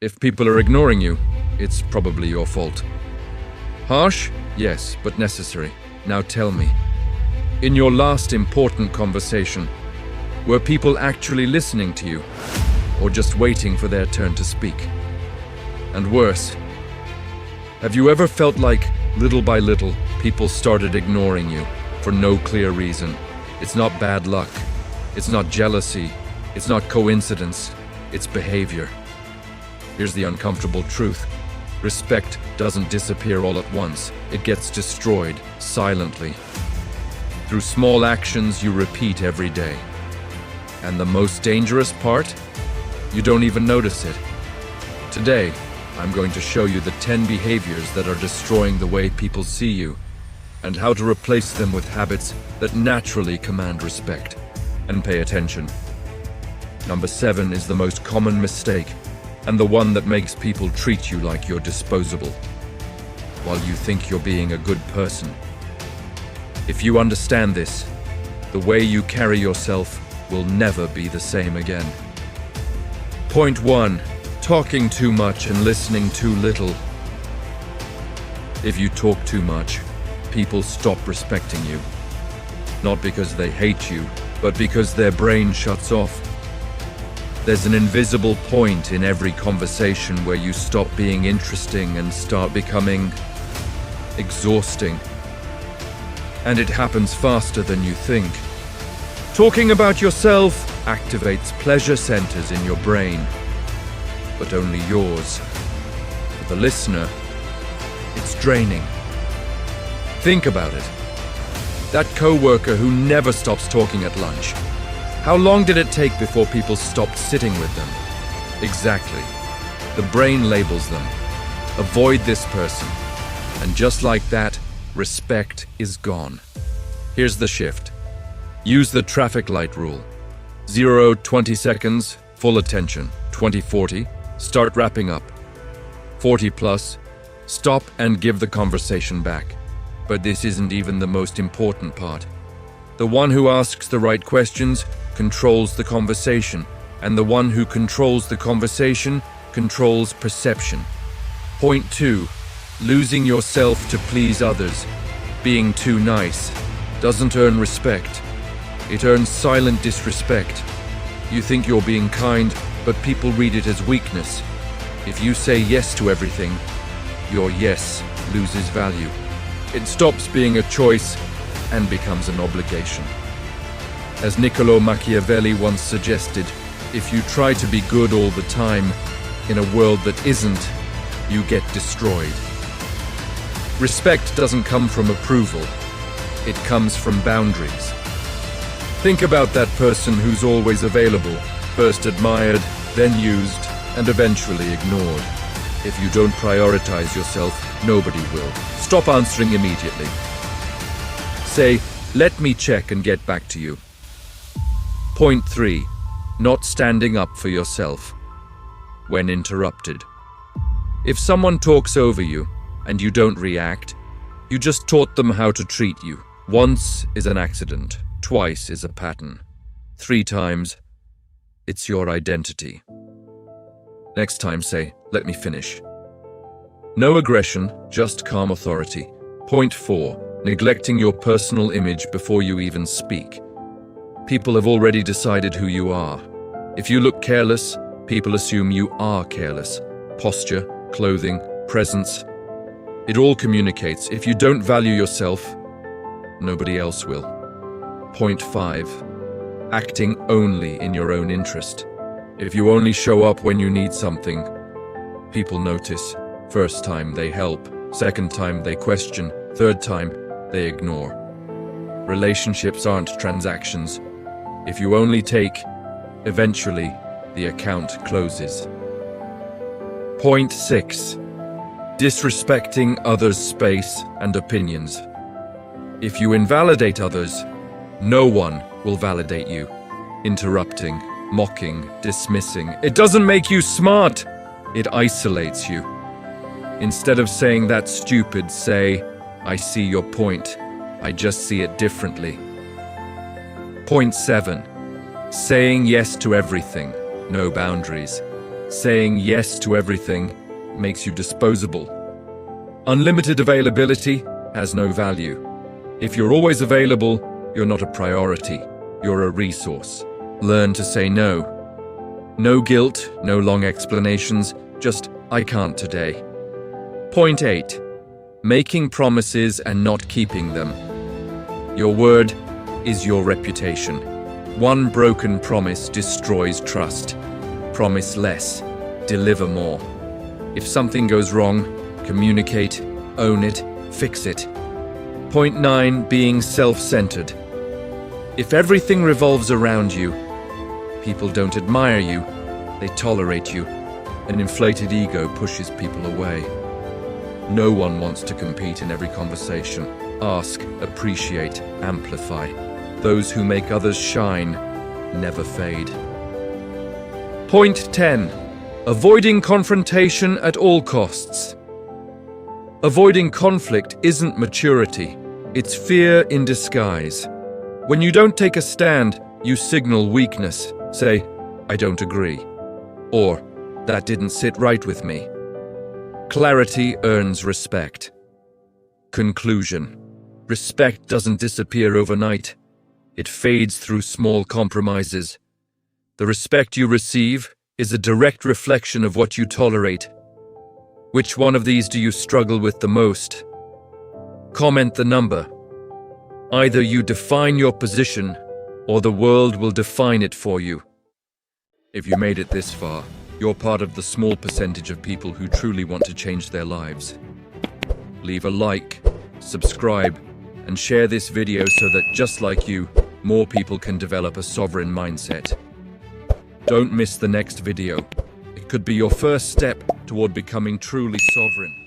If people are ignoring you, it's probably your fault. Harsh? Yes, but necessary. Now tell me, in your last important conversation, were people actually listening to you, or just waiting for their turn to speak? And worse, have you ever felt like, little by little, people started ignoring you for no clear reason? It's not bad luck, it's not jealousy, it's not coincidence, it's behavior. Here's the uncomfortable truth. Respect doesn't disappear all at once. It gets destroyed silently through small actions you repeat every day. And the most dangerous part? You don't even notice it. Today, I'm going to show you the 10 behaviors that are destroying the way people see you, and how to replace them with habits that naturally command respect. And pay attention. Number 7 is the most common mistake, and the one that makes people treat you like you're disposable, while you think you're being a good person. If you understand this, the way you carry yourself will never be the same again. Point 1. Talking too much and listening too little. If you talk too much, people stop respecting you. Not because they hate you, but because their brain shuts off. There's an invisible point in every conversation where you stop being interesting and start becoming exhausting. And it happens faster than you think. Talking about yourself activates pleasure centers in your brain, but only yours. For the listener, it's draining. Think about it. That coworker who never stops talking at lunch. How long did it take before people stopped sitting with them? Exactly. The brain labels them. Avoid this person. And just like that, respect is gone. Here's the shift. Use the traffic light rule. 0-20 seconds, full attention. 20-40, start wrapping up. 40+, stop and give the conversation back. But this isn't even the most important part. The one who asks the right questions controls the conversation, and the one who controls the conversation controls perception. Point 2. Losing yourself to please others. Being too nice doesn't earn respect. It earns silent disrespect. You think you're being kind, but people read it as weakness. If you say yes to everything, your yes loses value. It stops being a choice and becomes an obligation. As Machiavelli once suggested, if you try to be good all the time in a world that isn't, you get destroyed. Respect doesn't come from approval. It comes from boundaries. Think about that person who's always available, first admired, then used, and eventually ignored. If you don't prioritize yourself, nobody will. Stop answering immediately. Say, "Let me check and get back to you." Point 3. Not standing up for yourself when interrupted. If someone talks over you and you don't react, you just taught them how to treat you. Once is an accident, twice is a pattern, 3 times, it's your identity. Next time say, "Let me finish." No aggression, just calm authority. Point 4. Neglecting your personal image before you even speak. People have already decided who you are. If you look careless, people assume you are careless. Posture, clothing, presence. It all communicates. If you don't value yourself, nobody else will. Point 5. Acting only in your own interest. If you only show up when you need something, people notice. First time they help, second time they question, third time they ignore. Relationships aren't transactions. If you only take, eventually the account closes. Point 6. Disrespecting others' space and opinions. If you invalidate others, no one will validate you. Interrupting, mocking, dismissing. It doesn't make you smart. It isolates you. Instead of saying "that's stupid," say, "I see your point. I just see it differently." Point 7. Saying yes to everything, no boundaries. Saying yes to everything makes you disposable. Unlimited availability has no value. If you're always available, you're not a priority. You're a resource. Learn to say no. No guilt, no long explanations, just I can't today. Point 8. Making promises and not keeping them. Your word is your reputation. One broken promise destroys trust. Promise less, deliver more. If something goes wrong, communicate, own it, fix it. Point 9. Being self-centered. If everything revolves around you, people don't admire you, they tolerate you. An inflated ego pushes people away. No one wants to compete in every conversation. Ask, appreciate, amplify. Those who make others shine never fade. Point 10. Avoiding confrontation at all costs. Avoiding conflict isn't maturity, it's fear in disguise. When you don't take a stand, you signal weakness. Say, I don't agree. Or, that didn't sit right with me. Clarity earns respect. Conclusion. Respect doesn't disappear overnight. It fades through small compromises. The respect you receive is a direct reflection of what you tolerate. Which one of these do you struggle with the most? Comment the number. Either you define your position, or the world will define it for you. If you made it this far, you're part of the small percentage of people who truly want to change their lives. Leave a like, subscribe, and share this video so that, just like you, more people can develop a sovereign mindset. Don't miss the next video. It could be your first step toward becoming truly sovereign.